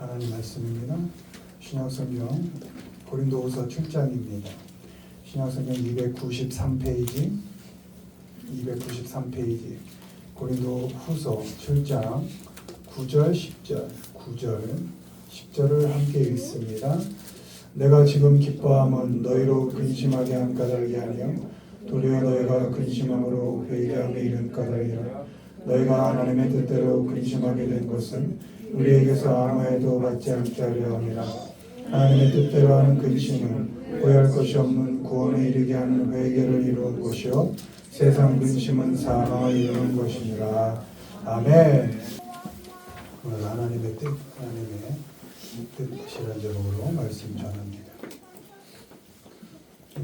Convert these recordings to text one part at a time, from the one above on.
하나님 말씀입니다. 신약성경 고린도후서 7장입니다. 신약성경 293페이지 고린도후서 7장 9절 10절을 함께 읽습니다. 내가 지금 기뻐함은 너희로 근심하게 한 까닭이 아니요 도리어 너희가 근심함으로 회개함에 이른 까닭이라. 너희가 하나님의 뜻대로 근심하게 된 것은 우리에게서 아무 해도 받지 않게 하려 함이라. 하나님의 뜻대로 하는 근심은 후회할 것이 없는 구원에 이르게 하는 회개를 이루는 것이요 세상 근심은 사망을 이루는 것이니라. 아멘. 오늘 하나님의 뜻, 하나님의 뜻이라는 제목으로 말씀 전합니다.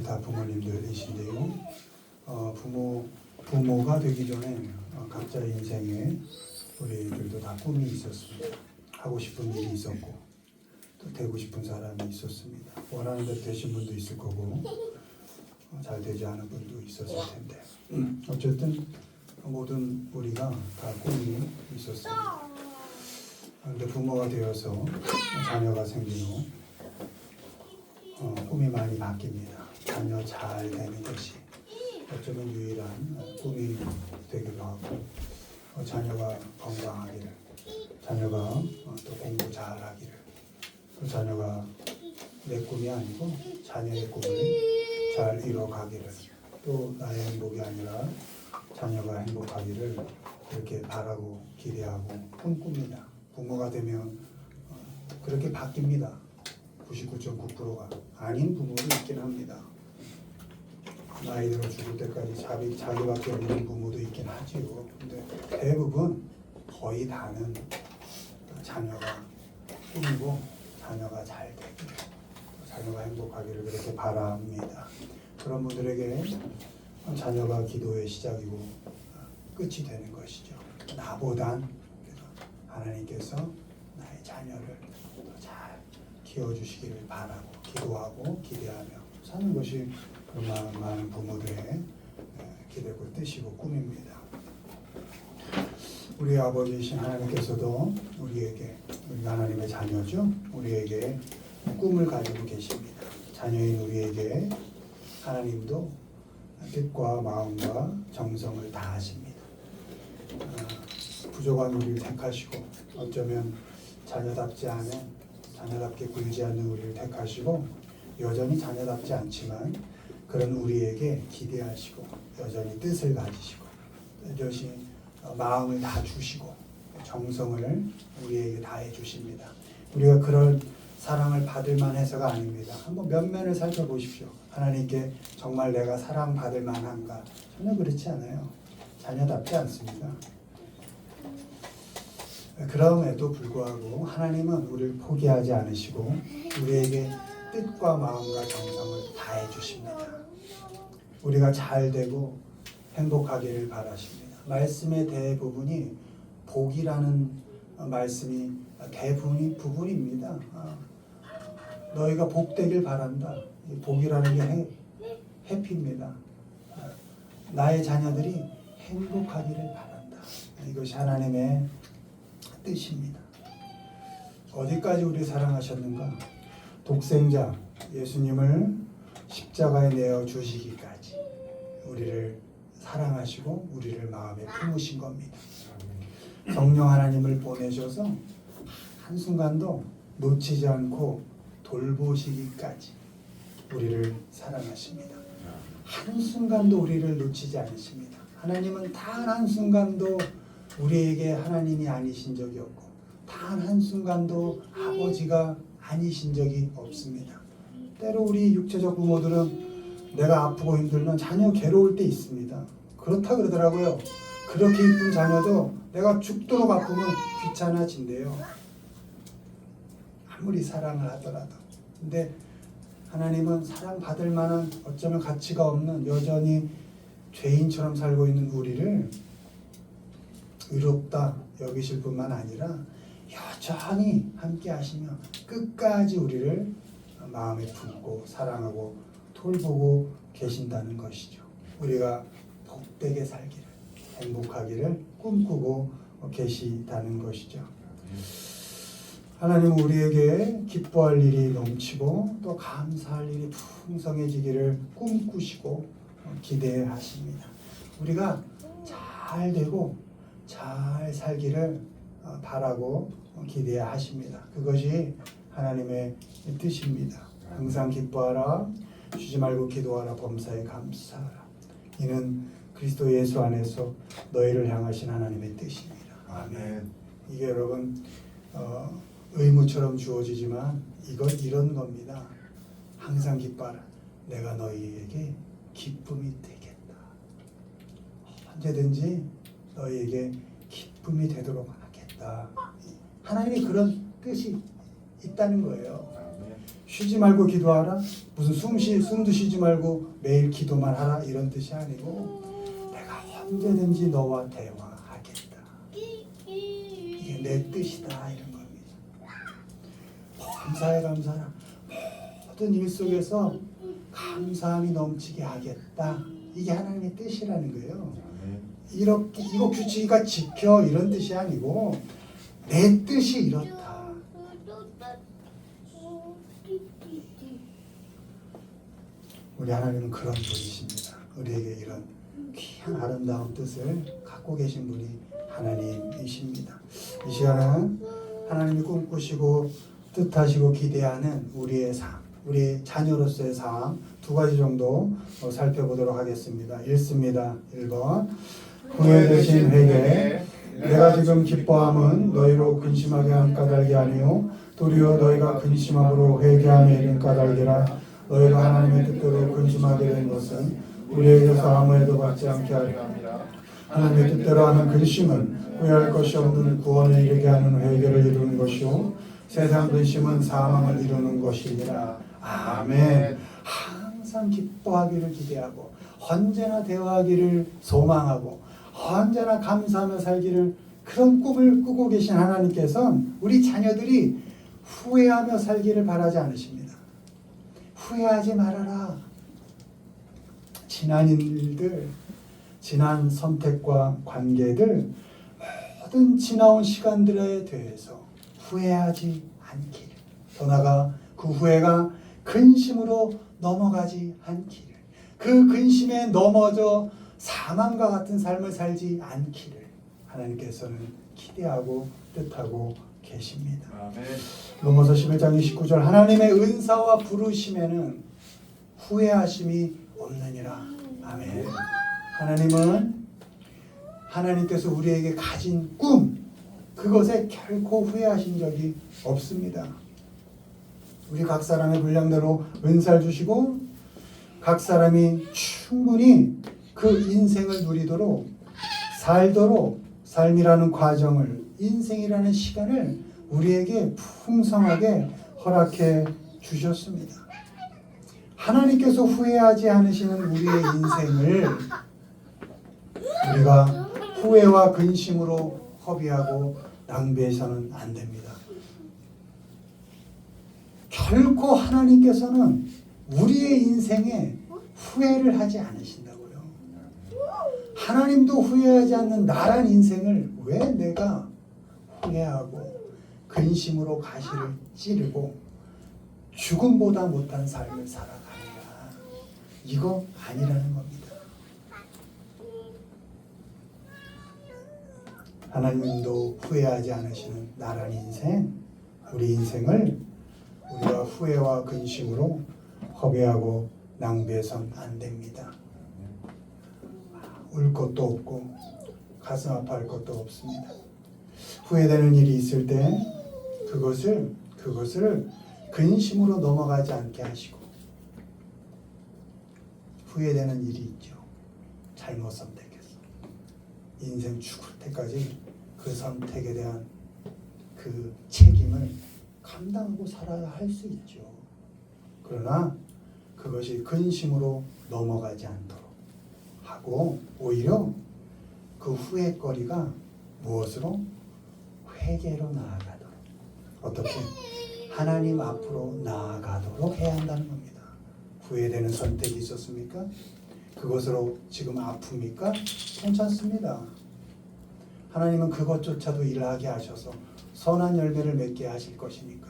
다 부모님들이신데요. 부모가 되기 전에 각자의 인생에 우리들도 다 꿈이 있었습니다. 하고 싶은 일이 있었고 또 되고 싶은 사람이 있었습니다. 원하는 대로 되신 분도 있을 거고 잘 되지 않은 분도 있었을 텐데 어쨌든 모든 우리가 다 꿈이 있었습니다. 그런데 부모가 되어서 자녀가 생긴 후 꿈이 많이 바뀝니다. 자녀 잘 되는 것이 어쩌면 유일한 꿈이 되기도 하고 자녀가 건강하기를, 자녀가 또 공부 잘하기를, 또 자녀가 내 꿈이 아니고 자녀의 꿈을 잘 이뤄가기를, 또 나의 행복이 아니라 자녀가 행복하기를 그렇게 바라고 기대하고 꿈꿉니다. 부모가 되면 그렇게 바뀝니다. 99.9%가 아닌 부모도 있긴 합니다. 나이 들어 죽을 때까지 자기밖에 없는 부모도 있긴 하지요. 근데 대부분 거의 다는 자녀가 꿈이고 자녀가 잘 되기를, 자녀가 행복하기를 그렇게 바랍니다. 그런 분들에게 자녀가 기도의 시작이고 끝이 되는 것이죠. 나보단 하나님께서 나의 자녀를 더 잘 키워주시기를 바라고 기도하고 기대하며 사는 것이 많은 부모들의 기대고 뜻이고 꿈입니다. 우리 아버지이신 하나님께서도 우리에게, 우리가 하나님의 자녀죠. 우리에게 꿈을 가지고 계십니다. 자녀인 우리에게 하나님도 뜻과 마음과 정성을 다하십니다. 부족한 우리를 택하시고 어쩌면 자녀답게 굴지 않는 우리를 택하시고 여전히 자녀답지 않지만 그런 우리에게 기대하시고 여전히 뜻을 가지시고 여전히 마음을 다 주시고 정성을 우리에게 다해 주십니다. 우리가 그런 사랑을 받을 만해서가 아닙니다. 한번 면면을 살펴보십시오. 하나님께 정말 내가 사랑받을 만한가? 전혀 그렇지 않아요. 자녀답지 않습니다. 그럼에도 불구하고 하나님은 우리를 포기하지 않으시고 우리에게 뜻과 마음과 정성을 다해 주십니다. 우리가 잘 되고 행복하기를 바라십니다. 말씀의 대부분이 복이라는 말씀이 대부분이 부분입니다. 너희가 복되길 바란다. 복이라는 게 해피입니다. 나의 자녀들이 행복하기를 바란다. 이것이 하나님의 뜻입니다. 어디까지 우리 사랑하셨는가? 독생자 예수님을 십자가에 내어 주시기까지 우리를 사랑하시고 우리를 마음에 품으신 겁니다. 성령 하나님을 보내셔서 한순간도 놓치지 않고 돌보시기까지 우리를 사랑하십니다. 한순간도 우리를 놓치지 않으십니다. 하나님은 단 한순간도 우리에게 하나님이 아니신 적이 없고 단 한순간도 아버지가 아니신 적이 없습니다. 때로 우리 육체적 부모들은 내가 아프고 힘들면 자녀 괴로울 때 있습니다. 그렇다 그러더라고요. 그렇게 이쁜 자녀도 내가 죽도록 아프면 귀찮아진대요. 아무리 사랑을 하더라도. 근데 하나님은 사랑받을 만한 어쩌면 가치가 없는 여전히 죄인처럼 살고 있는 우리를 의롭다 여기실 뿐만 아니라 여전히 함께 하시며 끝까지 우리를 마음에 품고 사랑하고 돌보고 계신다는 것이죠. 우리가 복되게 살기를, 행복하기를 꿈꾸고 계시다는 것이죠. 하나님 우리에게 기뻐할 일이 넘치고 또 감사할 일이 풍성해지기를 꿈꾸시고 기대하십니다. 우리가 잘 되고 잘 살기를 바라고 기대하십니다. 그것이 하나님의 뜻입니다. 항상 기뻐하라, 쉬지 말고 기도하라, 범사에 감사하라. 이는 그리스도 예수 안에서 너희를 향하신 하나님의 뜻입니다. 아멘. 이게 여러분 의무처럼 주어지지만 이런 겁니다. 항상 기뻐하라. 내가 너희에게 기쁨이 되겠다. 언제든지 너희에게 기쁨이 되도록 하겠다. 하나님이 그런 뜻이 있다는 거예요. 쉬지 말고 기도하라. 무슨 숨도 쉬지 말고 매일 기도만 하라 이런 뜻이 아니고 내가 언제든지 너와 대화하겠다. 이게 내 뜻이다 이런 겁니다. 감사해 감사하라. 모든 일 속에서 감사함이 넘치게 하겠다. 이게 하나님의 뜻이라는 거예요. 이렇게 이거 규칙이가 지켜 이런 뜻이 아니고 내 뜻이 이렇다. 우리 하나님은 그런 분이십니다. 우리에게 이런 귀한 아름다운 뜻을 갖고 계신 분이 하나님이십니다. 이 시간은 하나님이 꿈꾸시고 뜻하시고 기대하는 우리의 삶, 우리 자녀로서의 삶 두 가지 정도 살펴보도록 하겠습니다. 읽습니다. 1번 후회되신 회개. 내가 지금 기뻐함은 너희로 근심하게 한 까닭이 아니요 도리어 너희가 근심함으로 회개함에 이른 까닭이라. 너희가 하나님의 뜻대로 근심하게 된 것은 우리에게서 아무 해도 받지 않게 하려 함이라. 하나님의 뜻대로 하는 근심은 후회할 것이 없는 구원에 이르게 하는 회개를 이루는 것이요 세상 근심은 사망을 이루는 것이니라. 아멘. 항상 기뻐하기를 기대하고 언제나 대화하기를 소망하고 언제나 감사하며 살기를 그런 꿈을 꾸고 계신 하나님께서는 우리 자녀들이 후회하며 살기를 바라지 않으십니다. 후회하지 말아라. 지난 일들, 지난 선택과 관계들, 모든 지나온 시간들에 대해서 후회하지 않기를. 더 나아가 그 후회가 근심으로 넘어가지 않기를. 그 근심에 넘어져 사망과 같은 삶을 살지 않기를 하나님께서는 기대하고 뜻하고 계십니다. 아멘. 로마서 11장 29절 하나님의 은사와 부르심에는 후회하심이 없느니라. 아멘. 하나님은 하나님께서 우리에게 가진 꿈 그것에 결코 후회하신 적이 없습니다. 우리 각 사람의 분량대로 은사를 주시고 각 사람이 충분히 그 인생을 누리도록 살도록 삶이라는 과정을 인생이라는 시간을 우리에게 풍성하게 허락해 주셨습니다. 하나님께서 후회하지 않으시는 우리의 인생을 우리가 후회와 근심으로 허비하고 낭비해서는 안 됩니다. 결코 하나님께서는 우리의 인생에 후회를 하지 않으신다고요. 하나님도 후회하지 않는 나란 인생을 왜 내가 후회하고 근심으로 가시를 찌르고 죽음보다 못한 삶을 살아가느냐. 이거 아니라는 겁니다. 하나님도 후회하지 않으시는 나란 인생, 우리 인생을 우리가 후회와 근심으로 허비하고 낭비해서는 안 됩니다. 울 것도 없고 가슴 아파할 것도 없습니다. 후회되는 일이 있을 때 그것을 근심으로 넘어가지 않게 하시고 후회되는 일이 있죠. 잘못 선택했어. 인생 죽을 때까지 그 선택에 대한 그 책임을 감당하고 살아야 할 수 있죠. 그러나 그것이 근심으로 넘어가지 않도록 하고 오히려 그 후회거리가 무엇으로? 회개로 나아가도록 어떻게? 하나님 앞으로 나아가도록 해야 한다는 겁니다. 후회되는 선택이 있었습니까? 그것으로 지금 아픕니까? 괜찮습니다. 하나님은 그것조차도 일하게 하셔서 선한 열매를 맺게 하실 것이니까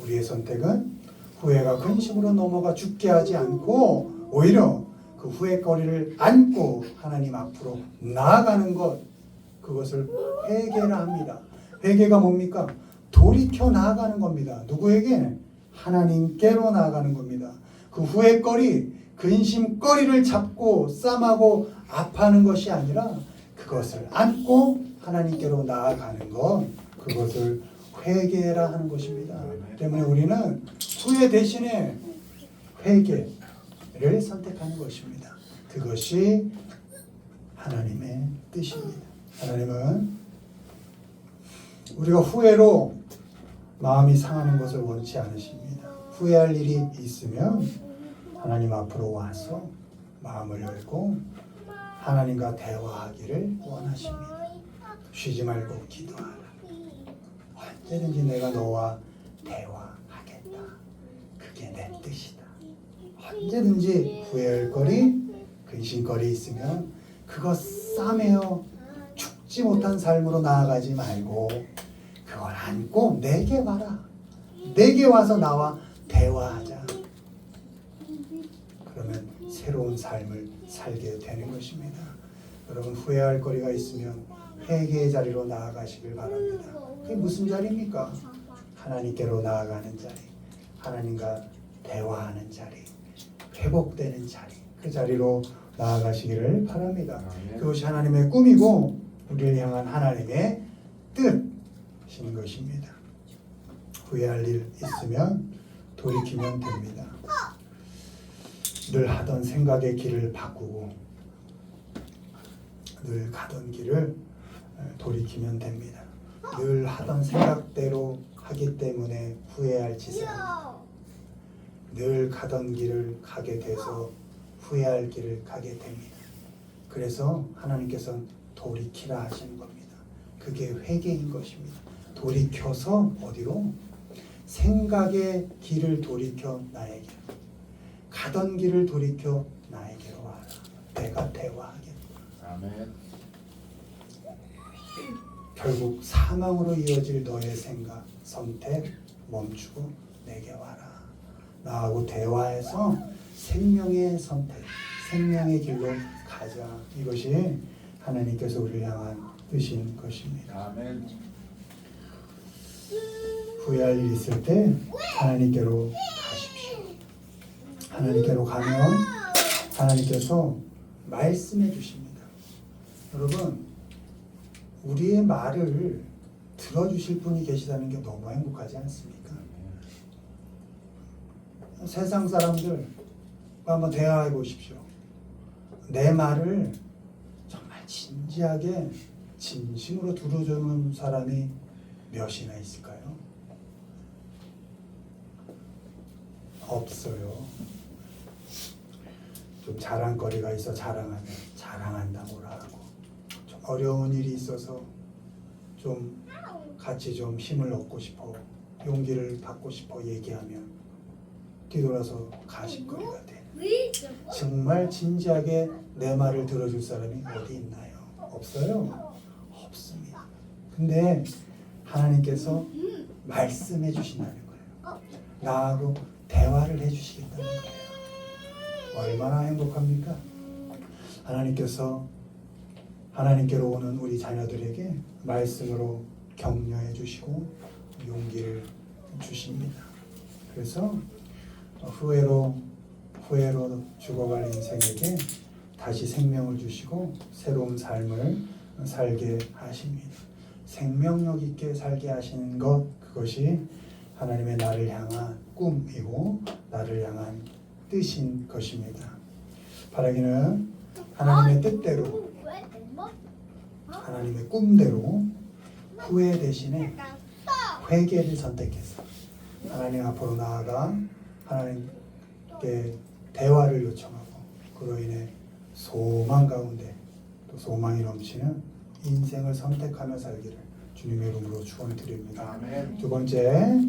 우리의 선택은 후회가 근심으로 넘어가 죽게 하지 않고 오히려 그 후회거리를 안고 하나님 앞으로 나아가는 것, 그것을 회개라 합니다. 회개가 뭡니까? 돌이켜 나아가는 겁니다. 누구에게? 하나님께로 나아가는 겁니다. 그 후회거리, 근심거리를 잡고 싸매고 아파하는 것이 아니라 그것을 안고 하나님께로 나아가는 것, 그것을 회개라 하는 것입니다. 때문에 우리는 후회 대신에 회개를 선택하는 것입니다. 그것이 하나님의 뜻입니다. 하나님은 우리가 후회로 마음이 상하는 것을 원치 않으십니다. 후회할 일이 있으면 하나님 앞으로 와서 마음을 열고 하나님과 대화하기를 원하십니다. 쉬지 말고 기도하라. 언제든지 내가 너와 대화하겠다. 그게 내 뜻이다. 언제든지 후회할 거리, 근심거리 있으면 그것 싸매어 죽지 못한 삶으로 나아가지 말고 그걸 안고 내게 와라. 내게 와서 나와 대화하자. 그러면 새로운 삶을 살게 되는 것입니다. 여러분 후회할 거리가 있으면 회개의 자리로 나아가시길 바랍니다. 그게 무슨 자리입니까? 하나님께로 나아가는 자리, 하나님과 대화하는 자리, 회복되는 자리, 그 자리로 나아가시기를 바랍니다. 그것이 하나님의 꿈이고 우리를 향한 하나님의 뜻인 것입니다. 후회할 일 있으면 돌이키면 됩니다. 늘 하던 생각의 길을 바꾸고 늘 가던 길을 돌이키면 됩니다. 늘 하던 생각대로 하기 때문에 후회할 짓을 합니다. 늘 가던 길을 가게 돼서 후회할 길을 가게 됩니다. 그래서 하나님께서는 돌이키라 하시는 겁니다. 그게 회개인 것입니다. 돌이켜서 어디로? 생각의 길을 돌이켜 나에게로, 가던 길을 돌이켜 나에게로 와라. 내가 대화하겠다. 아멘. 결국 사망으로 이어질 너의 생각, 선택 멈추고 내게 와라. 나하고 대화해서 생명의 선택, 생명의 길로 가자. 이것이 하나님께서 우리를 향한 뜻인 것입니다. 아멘. 후회할 일이 있을 때 하나님께로 가십시오. 하나님께로 가면 하나님께서 말씀해 주십니다. 여러분, 우리의 말을 들어주실 분이 계시다는 게 너무 행복하지 않습니까? 세상 사람들 한번 대화해 보십시오. 내 말을 정말 진지하게 진심으로 들어주는 사람이 몇이나 있을까요? 없어요. 좀 자랑거리가 있어 자랑하면 자랑한다고라 하고, 좀 어려운 일이 있어서 좀 같이 좀 힘을 얻고 싶어, 용기를 받고 싶어 얘기하면 뒤돌아서 가십거리가 돼. 정말 진지하게 내 말을 들어줄 사람이 어디 있나요? 없어요? 없습니다. 근데 하나님께서 말씀해 주신다는 거예요. 나하고 대화를 해 주시겠다는 거예요. 얼마나 행복합니까? 하나님께서 하나님께로 오는 우리 자녀들에게 말씀으로 격려해 주시고 용기를 주십니다. 그래서 후회로 죽어갈 인생에게 다시 생명을 주시고 새로운 삶을 살게 하십니다. 생명력 있게 살게 하시는 것, 그것이 하나님의 나를 향한 꿈이고 나를 향한 뜻인 것입니다. 바라기는 하나님의 뜻대로, 하나님의 꿈대로 후회 대신에 회개를 선택해서 하나님 앞으로 나아가 하나님께 대화를 요청하고 그로 인해 소망 가운데 또 소망이 넘치는 인생을 선택하며 살기를 주님의 이름으로 축원드립니다. 아멘. 두 번째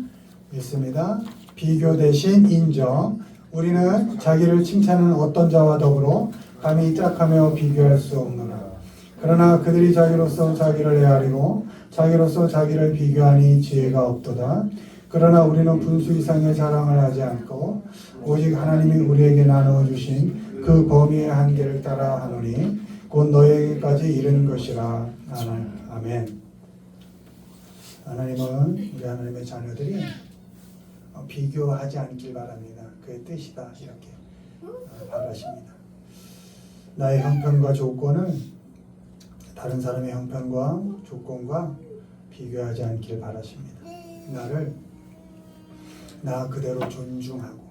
있습니다. 비교 대신 인정. 우리는 자기를 칭찬하는 어떤 자와 더불어 감히 짝하며 비교할 수 없노라. 그러나 그들이 자기로서 자기를 헤아리고 자기로서 자기를 비교하니 지혜가 없도다. 그러나 우리는 분수 이상의 자랑을 하지 않고 오직 하나님이 우리에게 나누어 주신 그 범위의 한계를 따라 하노니 곧 너에게까지 이르는 것이라. 아멘. 하나님은 우리 하나님의 자녀들이 비교하지 않길 바랍니다. 그의 뜻이다 이렇게 바라십니다. 나의 형편과 조건을 다른 사람의 형편과 조건과 비교하지 않길 바라십니다. 나 그대로 존중하고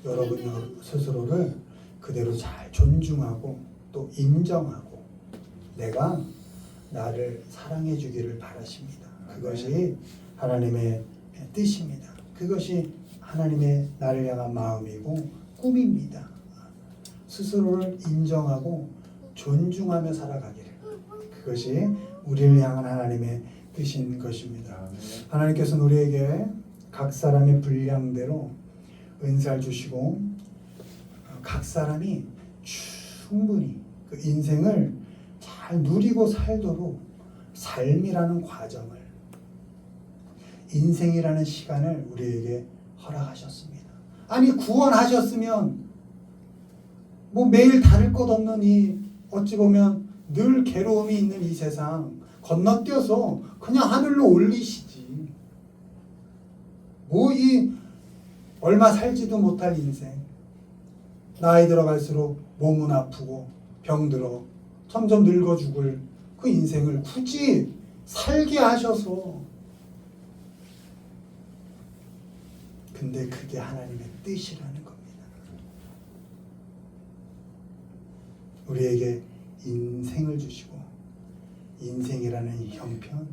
여러분 스스로를 그대로 잘 존중하고 또 인정하고 내가 나를 사랑해 주기를 바라십니다. 그것이 하나님의 뜻입니다. 그것이 하나님의 나를 향한 마음이고 꿈입니다. 스스로를 인정하고 존중하며 살아가기를. 그것이 우리를 향한 하나님의 뜻인 것입니다. 하나님께서는 우리에게 각 사람의 분량대로 은사를 주시고 각 사람이 충분히 그 인생을 잘 누리고 살도록 삶이라는 과정을, 인생이라는 시간을 우리에게 허락하셨습니다. 아니 구원하셨으면 뭐 매일 다를 것 없는 이 어찌 보면 늘 괴로움이 있는 이 세상 건너뛰어서 그냥 하늘로 올리시지. 뭐 이 얼마 살지도 못할 인생, 나이 들어갈수록 몸은 아프고 병들어 점점 늙어 죽을 그 인생을 굳이 살게 하셔서, 근데 그게 하나님의 뜻이라는 겁니다. 우리에게 인생을 주시고 인생이라는 형편,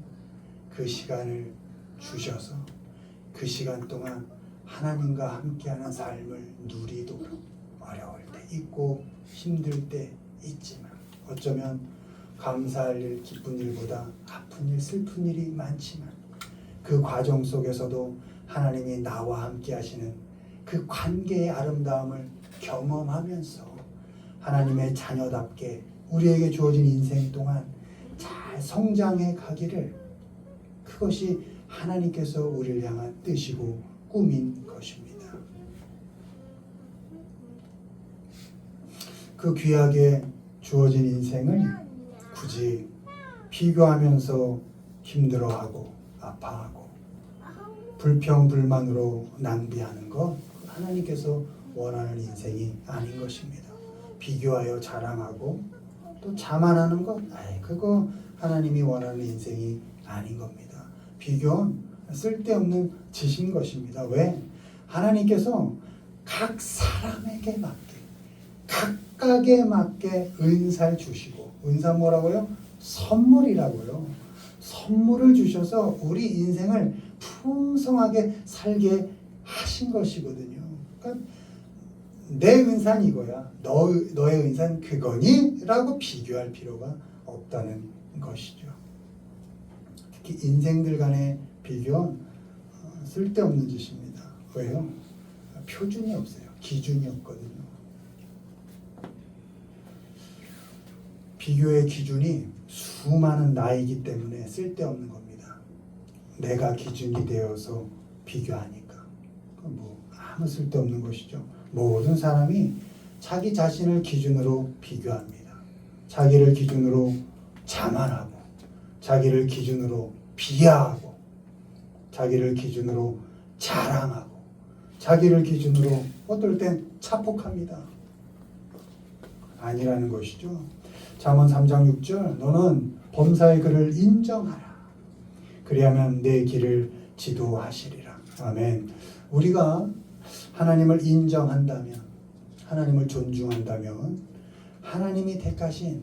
그 시간을 주셔서 그 시간 동안 하나님과 함께하는 삶을 누리도록, 어려울 때 있고 힘들 때 있지만 어쩌면 감사할 일, 기쁜 일보다 아픈 일, 슬픈 일이 많지만 그 과정 속에서도 하나님이 나와 함께 하시는 그 관계의 아름다움을 경험하면서 하나님의 자녀답게 우리에게 주어진 인생 동안 잘 성장해 가기를, 그것이 하나님께서 우리를 향한 뜻이고 꿈인 것입니다. 그 귀하게 주어진 인생을 굳이 비교하면서 힘들어하고 아파하고 불평불만으로 낭비하는 것, 하나님께서 원하는 인생이 아닌 것입니다. 비교하여 자랑하고 또 자만하는 것, 그거 하나님이 원하는 인생이 아닌 겁니다. 비교는 쓸데없는 짓인 것입니다. 왜? 하나님께서 각 사람에게 맞게, 각각에 맞게 은사를 주시고, 은사 뭐라고요? 선물이라고요. 선물을 주셔서 우리 인생을 풍성하게 살게 하신 것이거든요. 그러니까 내 은사는 이거야, 너의 은사는 그거니? 라고 비교할 필요가 없다는 것이죠. 특히 인생들 간의 비교는 쓸데없는 짓입니다. 왜요? 표준이 없어요. 기준이 없거든요. 비교의 기준이 수많은 나이기 때문에 쓸데없는 겁니다. 내가 기준이 되어서 비교하니까 뭐 아무 쓸데없는 것이죠. 모든 사람이 자기 자신을 기준으로 비교합니다. 자기를 기준으로 자만하고, 자기를 기준으로 비하하고, 자기를 기준으로 자랑하고, 자기를 기준으로 어떨 땐 자폭합니다. 아니라는 것이죠. 잠언 3장 6절, 너는 범사의 그를 인정하라. 그리하면 내 길을 지도하시리라. 아멘. 우리가 하나님을 인정한다면, 하나님을 존중한다면 하나님이 택하신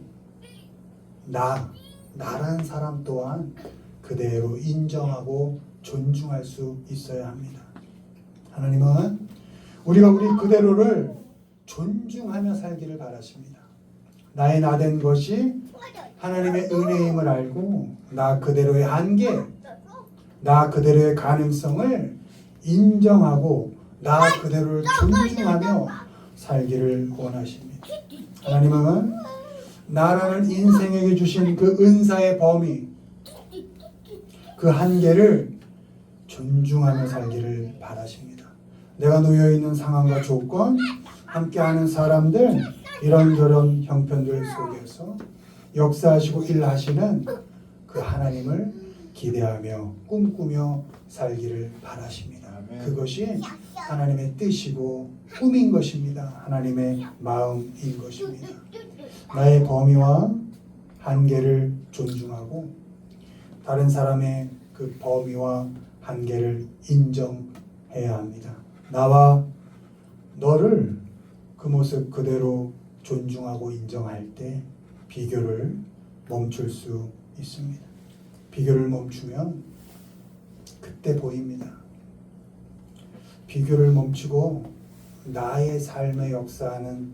나라는 사람 또한 그대로 인정하고 존중할 수 있어야 합니다. 하나님은 우리가 우리 그대로를 존중하며 살기를 바라십니다. 나의 나된 것이 하나님의 은혜임을 알고 나 그대로의 한계, 나 그대로의 가능성을 인정하고 나 그대로를 존중하며 살기를 원하십니다. 하나님은 나라는 인생에게 주신 그 은사의 범위, 그 한계를 존중하며 살기를 바라십니다. 내가 놓여있는 상황과 조건, 함께하는 사람들, 이런저런 형편들 속에서 역사하시고 일하시는 그 하나님을 기대하며 꿈꾸며 살기를 바라십니다. 그것이 하나님의 뜻이고 꿈인 것입니다. 하나님의 마음인 것입니다. 나의 범위와 한계를 존중하고 다른 사람의 그 범위와 한계를 인정해야 합니다. 나와 너를 그 모습 그대로 존중하고 인정할 때 비교를 멈출 수 있습니다. 비교를 멈추면 그때 보입니다. 비교를 멈추고 나의 삶에 역사하는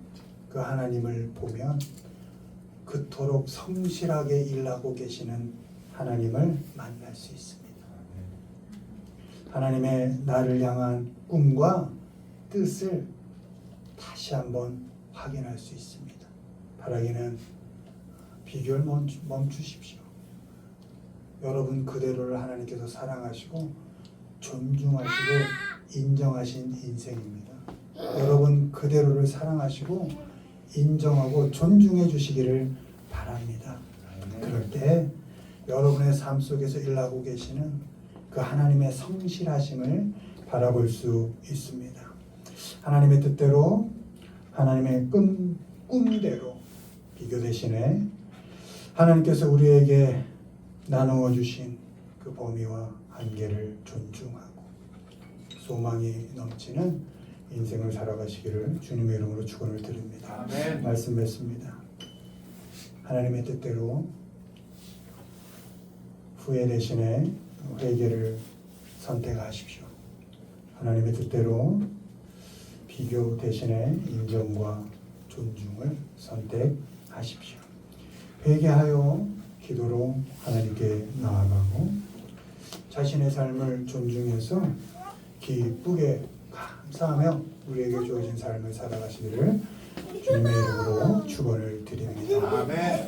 그 하나님을 보면 그토록 성실하게 일하고 계시는 하나님을 만날 수 있습니다. 하나님의 나를 향한 꿈과 뜻을 다시 한번 확인할 수 있습니다. 바라기는 비교를 멈추십시오. 여러분 그대로를 하나님께서 사랑하시고 존중하시고 인정하신 인생입니다. 여러분 그대로를 사랑하시고 인정하고 존중해 주시기를 바랍니다. 그럴 때 여러분의 삶 속에서 일하고 계시는 그 하나님의 성실하심을 바라볼 수 있습니다. 하나님의 뜻대로 하나님의 꿈대로 비교 대신에 하나님께서 우리에게 나누어 주신 그 범위와 한계를 존중하고 소망이 넘치는 인생을 살아가시기를 주님의 이름으로 축원을 드립니다. 아멘. 말씀 맺습니다. 하나님의 뜻대로 후회 대신에 회개를 선택하십시오. 하나님의 뜻대로 비교 대신에 인정과 존중을 선택하십시오. 회개하여 기도로 하나님께 나아가고 자신의 삶을 존중해서 기쁘게 감사하며 우리에게 주어진 삶을 살아가시기를 주님의 이름으로 축원을 드립니다. 아멘.